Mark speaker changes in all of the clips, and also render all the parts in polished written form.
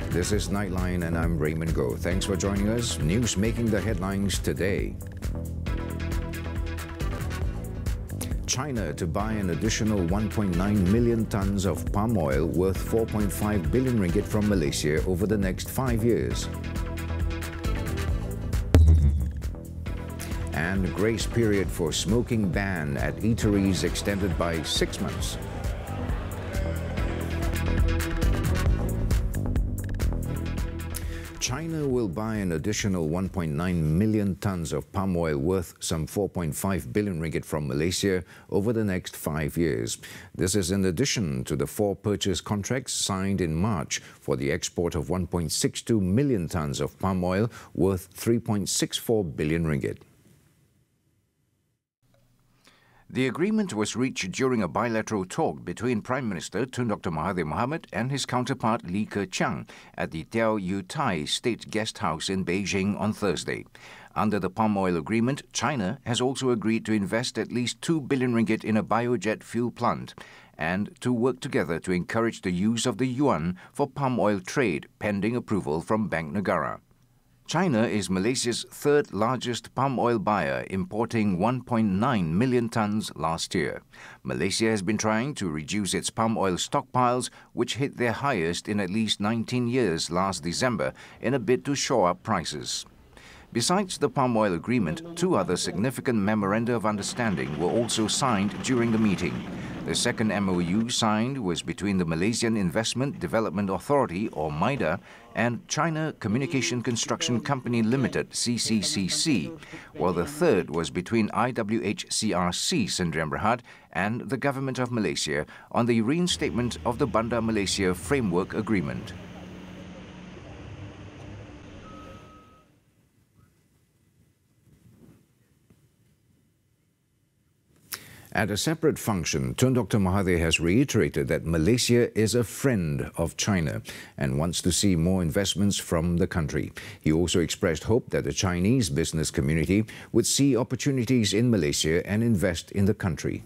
Speaker 1: This is Nightline and I'm Raymond Goh. Thanks for joining us. News making the headlines today. China to buy an additional 1.9 million tons of palm oil worth 4.5 billion ringgit from Malaysia over the next 5 years. And grace period for smoking ban at eateries extended by 6 months. China will buy an additional 1.9 million tons of palm oil worth some 4.5 billion ringgit from Malaysia over the next 5 years. This is in addition to the 4 purchase contracts signed in March for the export of 1.62 million tons of palm oil worth 3.64 billion ringgit.
Speaker 2: The agreement was reached during a bilateral talk between Prime Minister Tun Dr. Mahathir Mohamad and his counterpart Li Keqiang at the Tiao Yu Tai State Guest House in Beijing on Thursday. Under the palm oil agreement, China has also agreed to invest at least 2 billion ringgit in a biojet fuel plant and to work together to encourage the use of the yuan for palm oil trade pending approval from Bank Negara. China is Malaysia's third largest palm oil buyer, importing 1.9 million tons last year. Malaysia has been trying to reduce its palm oil stockpiles, which hit their highest in at least 19 years last December, in a bid to shore up prices. Besides the palm oil agreement, 2 other significant memoranda of understanding were also signed during the meeting. The second MOU signed was between the Malaysian Investment Development Authority, or MIDA, and China Communication Construction Company Limited, CCCC, while the third was between IWHCRC Sdn Bhd and the Government of Malaysia on the reinstatement of the Bandar Malaysia Framework Agreement.
Speaker 1: At a separate function, Tun Dr. Mahathir has reiterated that Malaysia is a friend of China and wants to see more investments from the country. He also expressed hope that the Chinese business community would see opportunities in Malaysia and invest in the country.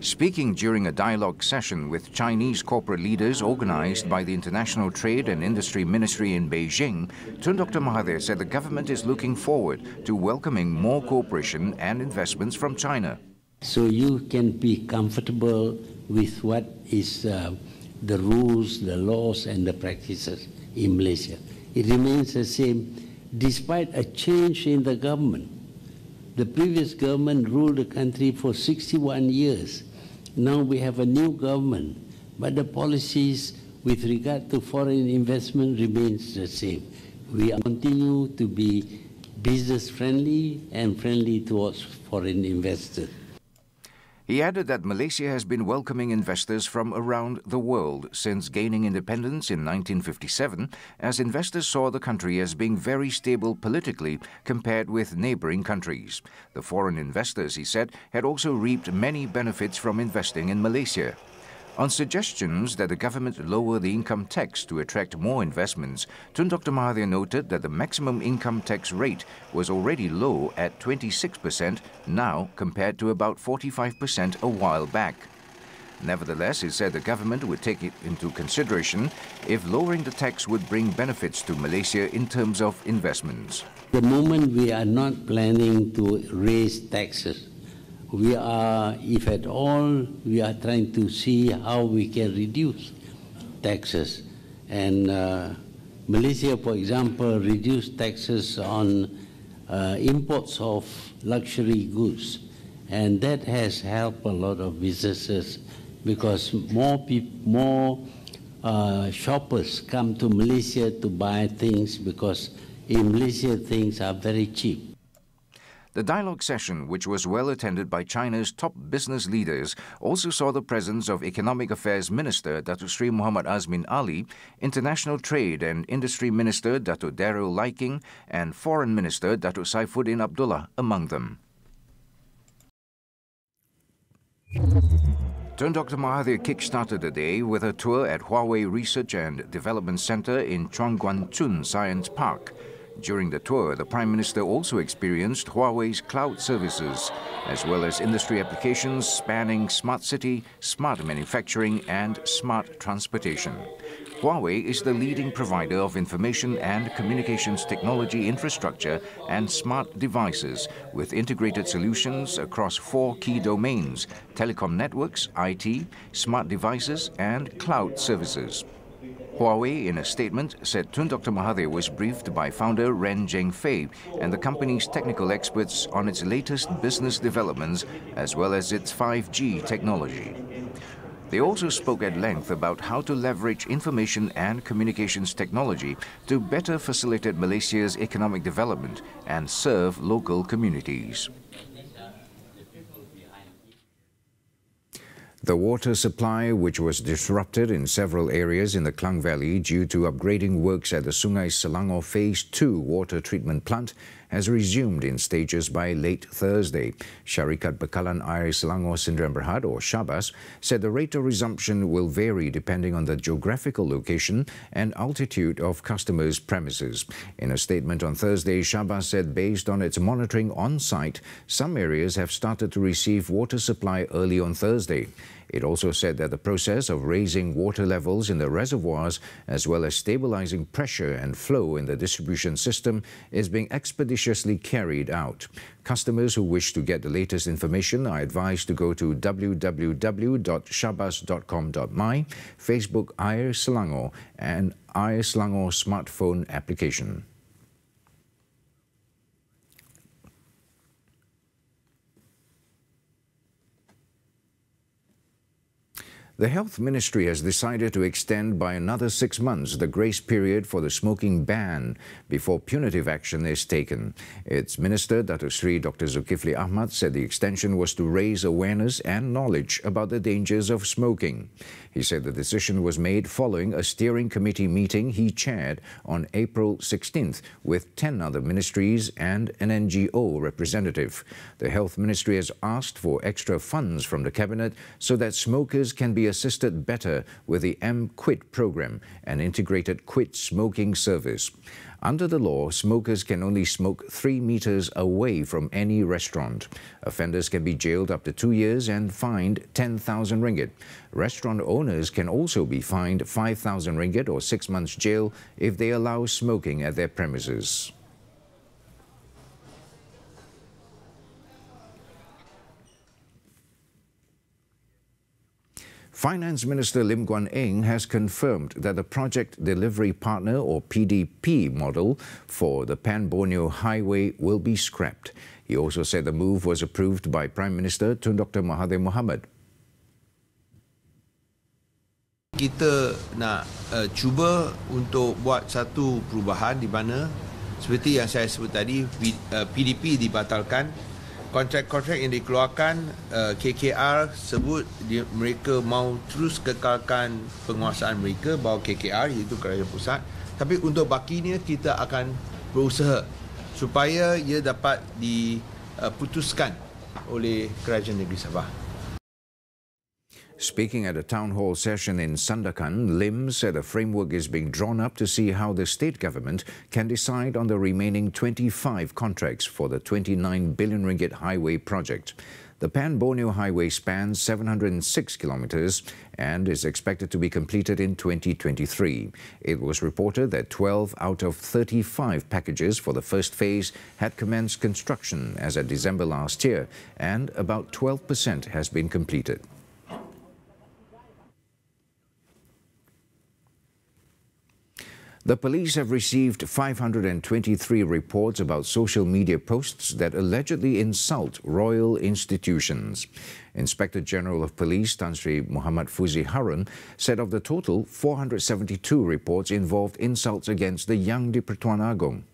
Speaker 2: Speaking during a dialogue session with Chinese corporate leaders organized by the International Trade and Industry Ministry in Beijing, Tun Dr. Mahathir said the government is looking forward to welcoming more cooperation and investments from China.
Speaker 3: So you can be comfortable with what is the rules, the laws and the practices in Malaysia. It remains the same despite a change in the government. The previous government ruled the country for 61 years. Now we have a new government, but the policies with regard to foreign investment remains the same. We continue to be business friendly and friendly towards foreign investors.
Speaker 2: He added that Malaysia has been welcoming investors from around the world since gaining independence in 1957, as investors saw the country as being very stable politically compared with neighboring countries. The foreign investors, he said, had also reaped many benefits from investing in Malaysia. On suggestions that the government lower the income tax to attract more investments, Tun Dr. Mahathir noted that the maximum income tax rate was already low at 26% now compared to about 45% a while back. Nevertheless, he said the government would take it into consideration if lowering the tax would bring benefits to Malaysia in terms of investments.
Speaker 3: The moment we are not planning to raise taxes, we are, if at all, we are trying to see how we can reduce taxes. And Malaysia, for example, reduced taxes on imports of luxury goods. And that has helped a lot of businesses because more shoppers come to Malaysia to buy things because in Malaysia things are very cheap.
Speaker 2: The dialogue session, which was well attended by China's top business leaders, also saw the presence of Economic Affairs Minister Datuk Sri Muhammad Azmin Ali, International Trade and Industry Minister Datuk Daryl Liking, and Foreign Minister Datuk Saifuddin Abdullah among them. Tun Dr. Mahathir kick-started the day with a tour at Huawei Research and Development Center in Chuang Guan Chun Science Park. During the tour, the Prime Minister also experienced Huawei's cloud services, as well as industry applications spanning smart city, smart manufacturing and smart transportation. Huawei is the leading provider of information and communications technology infrastructure and smart devices with integrated solutions across 4 key domains: telecom networks, IT, smart devices and cloud services. Huawei, in a statement, said Tun Dr. Mahathir was briefed by founder Ren Zhengfei and the company's technical experts on its latest business developments as well as its 5G technology. They also spoke at length about how to leverage information and communications technology to better facilitate Malaysia's economic development and serve local communities.
Speaker 1: The water supply, which was disrupted in several areas in the Klang Valley due to upgrading works at the Sungai Selangor Phase 2 water treatment plant, has resumed in stages by late Thursday. Syarikat Bekalan Air Selangor Sdn Bhd, or Syabas, said the rate of resumption will vary depending on the geographical location and altitude of customers' premises. In a statement on Thursday, Syabas said based on its monitoring on-site, some areas have started to receive water supply early on Thursday. It also said that the process of raising water levels in the reservoirs as well as stabilizing pressure and flow in the distribution system is being expeditiously carried out. Customers who wish to get the latest information are advised to go to www.syabas.com.my, Facebook Air Selangor and Air Selangor smartphone application. The Health Ministry has decided to extend by another 6 months the grace period for the smoking ban before punitive action is taken. Its Minister, Datuk Sri Dr. Zulkifli Ahmad, said the extension was to raise awareness and knowledge about the dangers of smoking. He said the decision was made following a steering committee meeting he chaired on April 16th with 10 other ministries and an NGO representative. The Health Ministry has asked for extra funds from the Cabinet so that smokers can be assisted better with the M-Quit program, an integrated quit smoking service. Under the law, smokers can only smoke 3 meters away from any restaurant. Offenders can be jailed up to 2 years and fined 10,000 ringgit. Restaurant owners can also be fined 5,000 ringgit or 6 months jail if they allow smoking at their premises. Finance Minister Lim Guan Eng has confirmed that the Project Delivery Partner or PDP model for the Pan-Borneo Highway will be scrapped. He also said the move was approved by Prime Minister Tun Dr. Mahathir Mohamad.
Speaker 4: Kita nak cuba untuk buat satu perubahan di mana seperti yang saya sebut tadi, PDP dibatalkan. Kontrak-kontrak yang dikeluarkan, KKR sebut mereka mau terus kekalkan penguasaan mereka bawah KKR, iaitu Kerajaan Pusat. Tapi untuk bakinya kita akan berusaha supaya ia dapat diputuskan oleh Kerajaan Negeri Sabah.
Speaker 1: Speaking at a town hall session in Sandakan, Lim said a framework is being drawn up to see how the state government can decide on the remaining 25 contracts for the 29 billion ringgit highway project. The Pan-Borneo Highway spans 706 kilometers and is expected to be completed in 2023. It was reported that 12 out of 35 packages for the first phase had commenced construction as at December last year, and about 12% has been completed. The police have received 523 reports about social media posts that allegedly insult royal institutions. Inspector General of Police Tan Sri Muhammad Fuzi Harun said of the total, 472 reports involved insults against the Yang di-Pertuan Agong.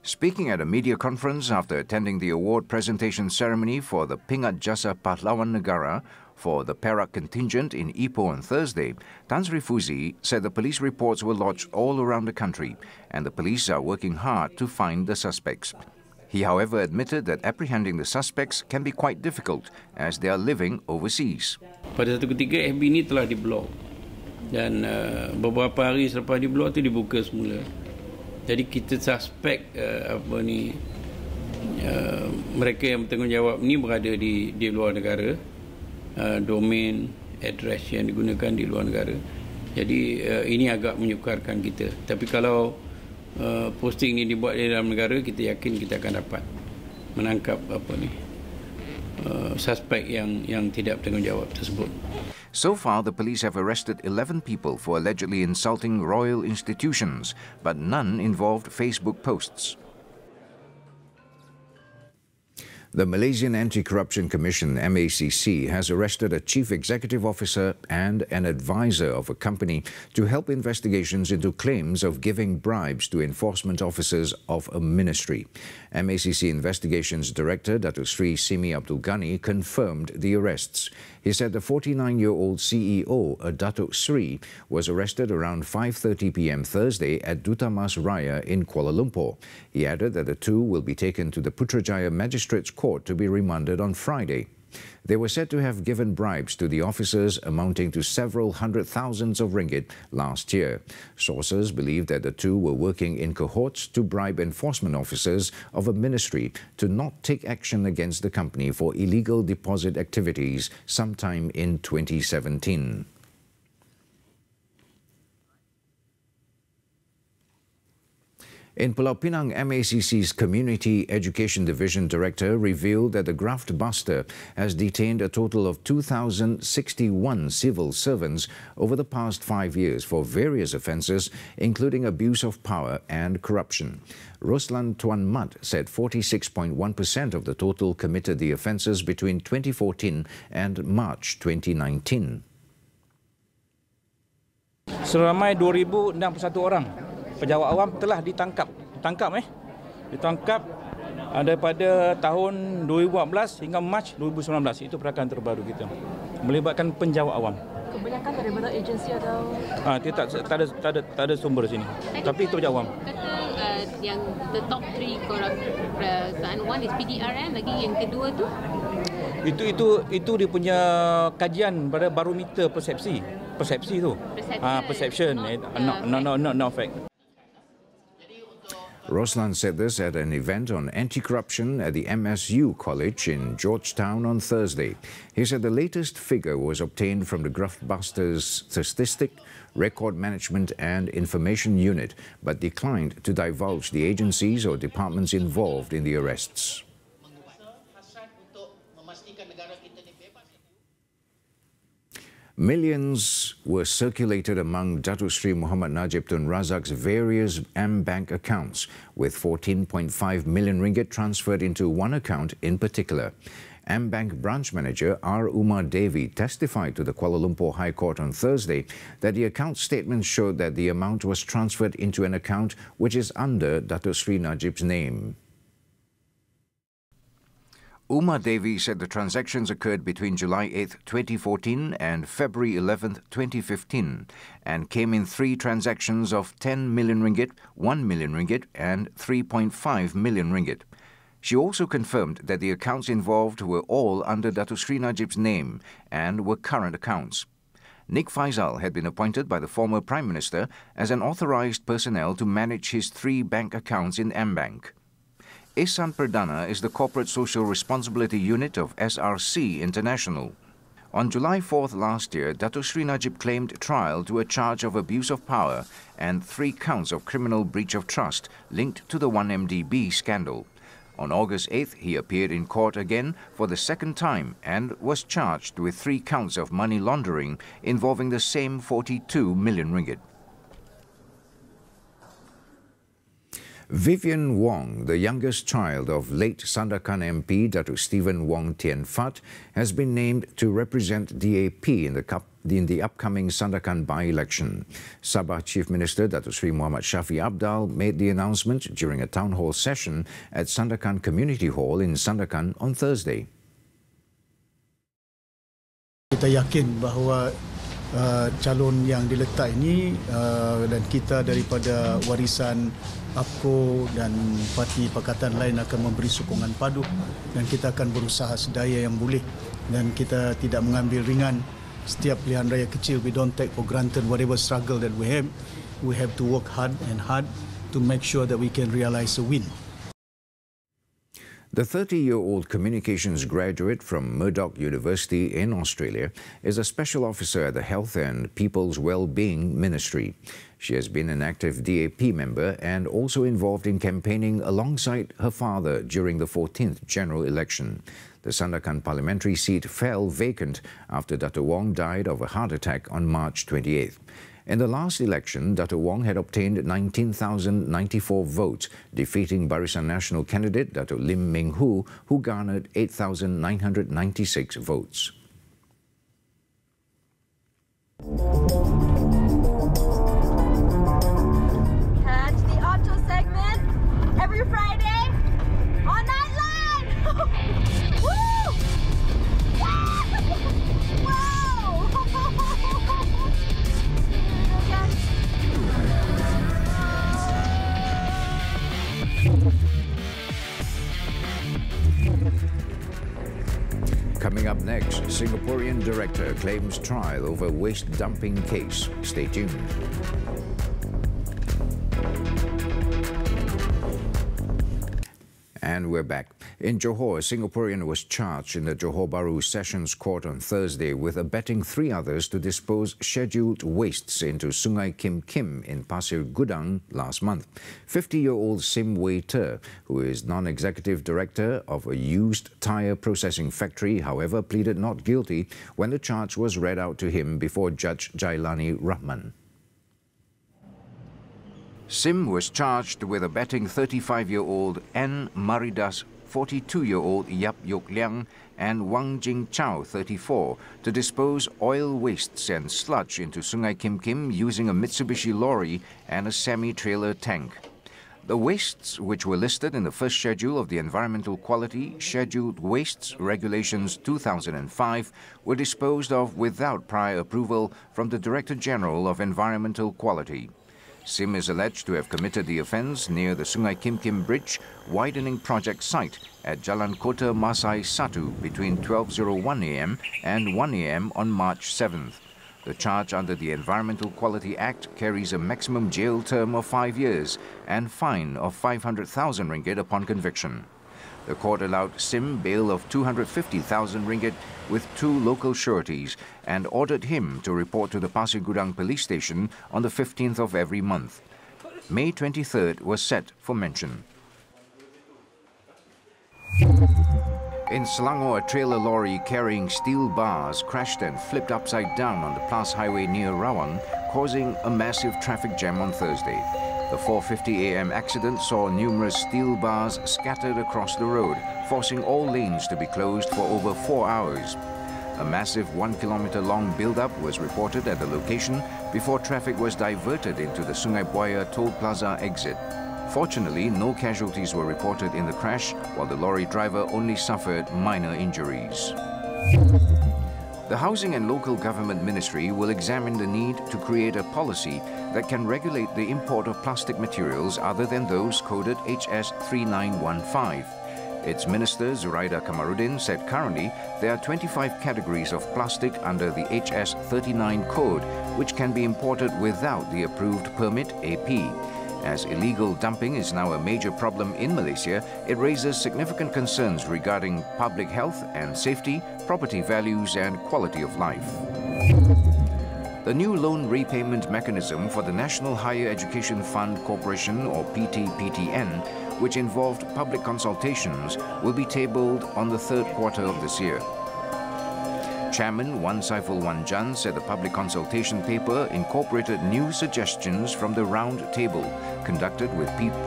Speaker 2: Speaking at a media conference after attending the award presentation ceremony for the Pingat Jasa Pahlawan Negara for the Perak contingent in Ipoh on Thursday, Tan Sri Fuzi said the police reports were lodged all around the country and the police are working hard to find the suspects. He, however, admitted that apprehending the suspects can be quite difficult as they are living overseas.
Speaker 5: Pada satu ketika FB ini telah diblok Dan beberapa hari selepas di blok tu dibuka semula. Jadi kita suspek mereka yang bertanggungjawab ni berada di luar negara, domain address yang digunakan di luar negara. Jadi ini agak menyukarkan kita. Tapi kalau posting ini dibuat di dalam negara, kita yakin kita akan dapat menangkap suspek yang tidak bertanggungjawab tersebut.
Speaker 2: So far, the police have arrested 11 people for allegedly insulting royal institutions, but none involved Facebook posts.
Speaker 1: The Malaysian Anti-Corruption Commission, MACC, has arrested a chief executive officer and an advisor of a company to help investigations into claims of giving bribes to enforcement officers of a ministry. MACC Investigations Director, Datuk Sri Simi Abdul Ghani, confirmed the arrests. He said the 49-year-old CEO, Datuk Sri, was arrested around 5:30 p.m. Thursday at Duta Mas Raya in Kuala Lumpur. He added that the two will be taken to the Putrajaya Magistrates Court to be remanded on Friday. They were said to have given bribes to the officers amounting to several hundred thousands of ringgit last year. Sources believe that the two were working in cohorts to bribe enforcement officers of a ministry to not take action against the company for illegal deposit activities sometime in 2017. In Pulau Pinang, MACC's Community Education Division Director revealed that the graft buster has detained a total of 2,061 civil servants over the past 5 years for various offences, including abuse of power and corruption. Roslan Tuan Mat said 46.1% of the total committed the offences between 2014 and March 2019.
Speaker 6: Seramai 2,061 orang pejabat awam telah ditangkap daripada tahun 2014 hingga Mac 2019. Itu perakan terbaru kita melibatkan penjawat awam.
Speaker 7: Kebanyakan daripada agensi atau
Speaker 6: tak ada sumber sini. Tapi itu penjawat awam.
Speaker 7: Kata yang the top 3 korupsi, one is PDRM, lagi yang kedua tu
Speaker 6: itu dia punya kajian pada barometer persepsi tu. Perception, not fact.
Speaker 1: Roslan said this at an event on anti-corruption at the MSU College in Georgetown on Thursday. He said the latest figure was obtained from the Graftbusters Statistic, Record Management and Information Unit, but declined to divulge the agencies or departments involved in the arrests. Millions were circulated among Datuk Sri Muhammad Najib Tun Razak's various AmBank accounts, with 14.5 million ringgit transferred into one account in particular. AmBank branch manager R. Umar Devi testified to the Kuala Lumpur High Court on Thursday that the account statement showed that the amount was transferred into an account which is under Datuk Sri Najib's name.
Speaker 2: Umar Devi said the transactions occurred between July 8, 2014 and February 11, 2015 and came in 3 transactions of 10 million ringgit, 1 million ringgit and 3.5 million ringgit. She also confirmed that the accounts involved were all under Datuk Sri Najib's name and were current accounts. Nick Faisal had been appointed by the former Prime Minister as an authorised personnel to manage his 3 bank accounts in AmBank. Ehsan Perdana is the Corporate Social Responsibility Unit of SRC International. On July 4th last year, Datuk Sri Najib claimed trial to a charge of abuse of power and 3 counts of criminal breach of trust linked to the 1MDB scandal. On August 8th, he appeared in court again for the second time and was charged with 3 counts of money laundering involving the same 42 million ringgit.
Speaker 1: Vivian Wong, the youngest child of late Sandakan MP Datuk Stephen Wong Tien Fat, has been named to represent DAP in the upcoming Sandakan by-election. Sabah Chief Minister Datuk Sri Muhammad Shafi Abdal made the announcement during a town hall session at Sandakan Community Hall in Sandakan on Thursday.
Speaker 8: Kita yakin bahawa calon yang diletak ini dan kita daripada warisan APCO dan parti pakatan lain akan memberi sokongan padu dan kita akan berusaha sedaya yang boleh dan kita tidak mengambil ringan setiap pilihan raya kecil, we don't take for granted whatever struggle that we have. We have to work hard to make sure that we can realize a win.
Speaker 1: The 30-year-old communications graduate from Murdoch University in Australia is a special officer at the Health and People's Wellbeing Ministry. She has been an active DAP member and also involved in campaigning alongside her father during the 14th general election. The Sandakan parliamentary seat fell vacant after Dr. Wong died of a heart attack on March 28th. In the last election, Dr. Wong had obtained 19,094 votes, defeating Barisan Nasional candidate Dr. Lim Meng Hu, who garnered 8,996 votes.
Speaker 9: Catch the auto segment every Friday on Nightline! Woo! Wow!
Speaker 1: Coming up next, Singaporean director claims trial over waste dumping case. Stay tuned. And we're back. In Johor, a Singaporean was charged in the Johor Bahru Sessions Court on Thursday with abetting 3 others to dispose scheduled wastes into Sungai Kim Kim in Pasir Gudang last month. 50-year-old Sim Wei Ter, who is non-executive director of a used tyre processing factory, however, pleaded not guilty when the charge was read out to him before Judge Jailani Rahman.
Speaker 2: Sim was charged with abetting 35-year-old N. Maridas, 42-year-old Yap Yok Liang and Wang Jing Chao, 34, to dispose oil wastes and sludge into Sungai Kim Kim using a Mitsubishi lorry and a semi-trailer tank. The wastes, which were listed in the first schedule of the Environmental Quality Scheduled Wastes Regulations 2005, were disposed of without prior approval from the Director General of Environmental Quality. Sim is alleged to have committed the offence near the Sungai Kim Kim Bridge widening project site at Jalan Kota Masai Satu between 12:01 a.m. and 1 a.m. on March 7th. The charge under the Environmental Quality Act carries a maximum jail term of 5 years and fine of 500,000 ringgit upon conviction. The court allowed Sim bail of 250,000 ringgit with 2 local sureties and ordered him to report to the Pasir Gudang police station on the 15th of every month. May 23rd was set for mention. In Selangor, a trailer lorry carrying steel bars crashed and flipped upside down on the Plas Highway near Rawang, causing a massive traffic jam on Thursday. The 4:50 a.m. accident saw numerous steel bars scattered across the road, forcing all lanes to be closed for over 4 hours. A massive 1-kilometer-long build-up was reported at the location before traffic was diverted into the Sungai Buaya Toll Plaza exit. Fortunately, no casualties were reported in the crash, while the lorry driver only suffered minor injuries. The Housing and Local Government Ministry will examine the need to create a policy that can regulate the import of plastic materials other than those coded HS 3915. Its Minister Zuraida Kamarudin said currently there are 25 categories of plastic under the HS 39 code which can be imported without the approved permit AP. As illegal dumping is now a major problem in Malaysia, it raises significant concerns regarding public health and safety, property values and quality of life. The new loan repayment mechanism for the National Higher Education Fund Corporation, or PTPTN, which involved public consultations, will be tabled on the 3rd quarter of this year. Chairman Wan Saiful Wan Jan said the public consultation paper incorporated new suggestions from the round table conducted with people.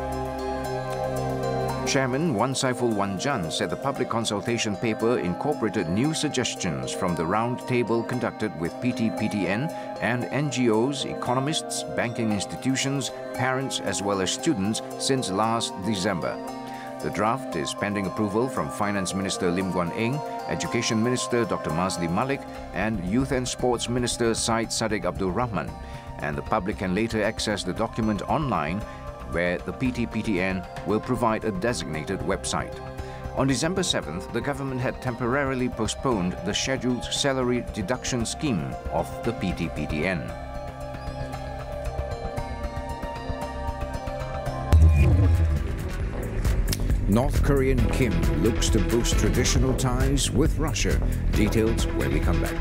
Speaker 2: Chairman Wan Saiful Wan Jan said the public consultation paper incorporated new suggestions from the round table conducted with PTPTN and NGOs, economists, banking institutions, parents as well as students since last December. The draft is pending approval from Finance Minister Lim Guan Eng, Education Minister Dr. Mazli Malik and Youth and Sports Minister Syed Saddiq Abdul Rahman, and the public can later access the document online where the PTPTN will provide a designated website. On December 7th, the government had temporarily postponed the scheduled salary deduction scheme of the PT-PTN.
Speaker 1: North Korean Kim looks to boost traditional ties with Russia. Details when we come back.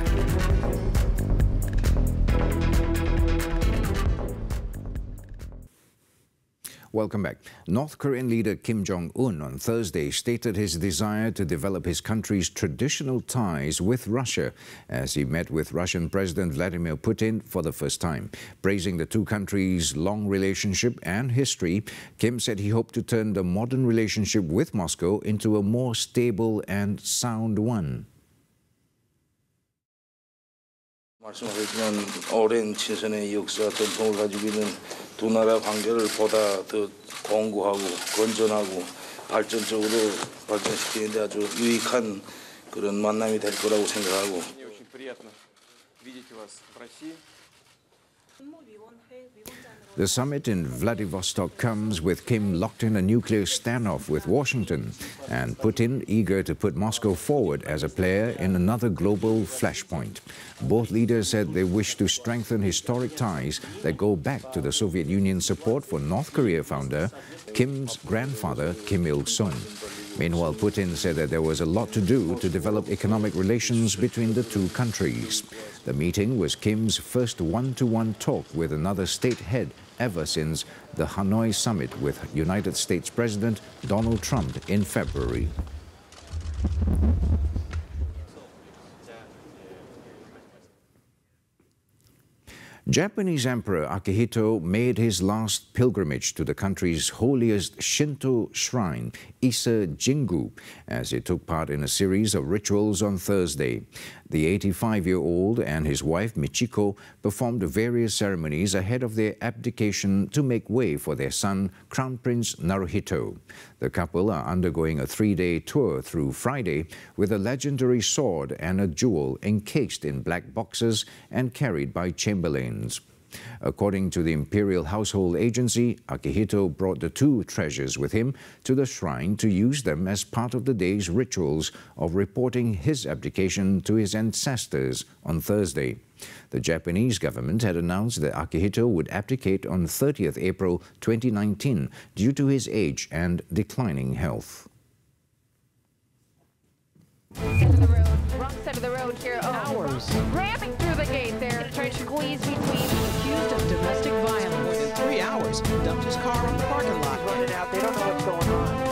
Speaker 1: Welcome back. North Korean leader Kim Jong-un on Thursday stated his desire to develop his country's traditional ties with Russia as he met with Russian President Vladimir Putin for the first time. Praising the two countries' long relationship and history, Kim said he hoped to turn the modern relationship with Moscow into a more stable and sound one.
Speaker 10: 말씀하셨지만 오랜 친선의 역사 전통을 가지고 있는 두 나라 관계를 보다 더 공고하고 건전하고 발전적으로 발전시키는 데 아주 유익한 그런 만남이 될 거라고 생각하고.
Speaker 11: Очень приятно видеть вас в России.
Speaker 1: The summit in Vladivostok comes with Kim locked in a nuclear standoff with Washington and Putin eager to put Moscow forward as a player in another global flashpoint. Both leaders said they wish to strengthen historic ties that go back to the Soviet Union's support for North Korea founder Kim's grandfather, Kim Il-sung. Meanwhile, Putin said that there was a lot to do to develop economic relations between the two countries. The meeting was Kim's first one-to-one talk with another state head ever since the Hanoi summit with United States President Donald Trump in February. Japanese Emperor Akihito made his last pilgrimage to the country's holiest Shinto shrine, Ise Jingu, as he took part in a series of rituals on Thursday. The 85-year-old and his wife Michiko performed various ceremonies ahead of their abdication to make way for their son, Crown Prince Naruhito. The couple are undergoing a 3-day tour through Friday with a legendary sword and a jewel encased in black boxes and carried by chamberlains. According to the Imperial Household Agency, Akihito brought the two treasures with him to the shrine to use them as part of the day's rituals of reporting his abdication to his ancestors on Thursday. The Japanese government had announced that Akihito would abdicate on 30th April 2019 due to his age and declining health.
Speaker 9: Wrong side of the road here.
Speaker 12: Hours.
Speaker 9: Ramming through the gate there. Trying to squeeze between.
Speaker 12: Accused of domestic violence.
Speaker 11: More than 3 hours. Dumped his car in the parking lot.
Speaker 12: Running out. They don't know what's going on.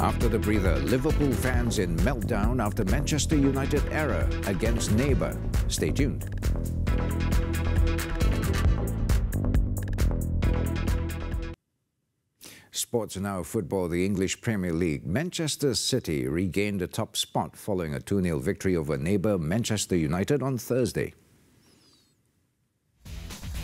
Speaker 1: After the breather, Liverpool fans in meltdown after Manchester United error against neighbour. Stay tuned. Sports now football, the English Premier League. Manchester City regained the top spot following a 2-0 victory over neighbour Manchester United on Thursday.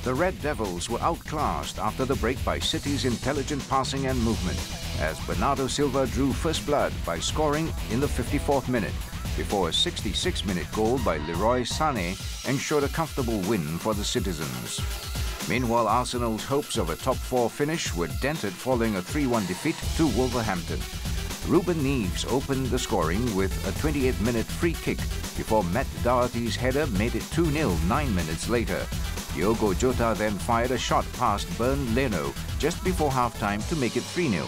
Speaker 2: The Red Devils were outclassed after the break by City's intelligent passing and movement, as Bernardo Silva drew first blood by scoring in the 54th minute, before a 66-minute goal by Leroy Sané ensured a comfortable win for the citizens. Meanwhile, Arsenal's hopes of a top-4 finish were dented following a 3-1 defeat to Wolverhampton. Ruben Neves opened the scoring with a 28-minute free kick before Matt Doherty's header made it 2-0 9 minutes later. Diogo Jota then fired a shot past Bernd Leno just before half-time to make it 3-0.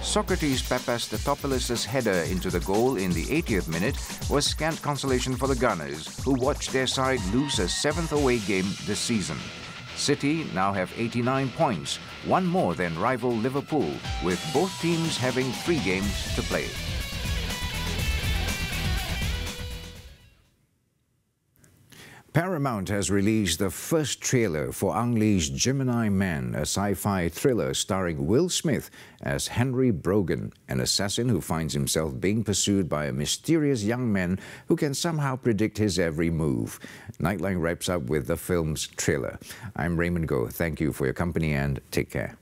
Speaker 2: Socrates Papastatopoulos' header into the goal in the 80th minute was scant consolation for the Gunners, who watched their side lose a 7th away game this season. City now have 89 points, one more than rival Liverpool, with both teams having 3 games to play.
Speaker 1: Paramount has released the first trailer for Ang Lee's Gemini Man, a sci-fi thriller starring Will Smith as Henry Brogan, an assassin who finds himself being pursued by a mysterious young man who can somehow predict his every move. Nightline wraps up with the film's trailer. I'm Raymond Goh. Thank you for your company and take care.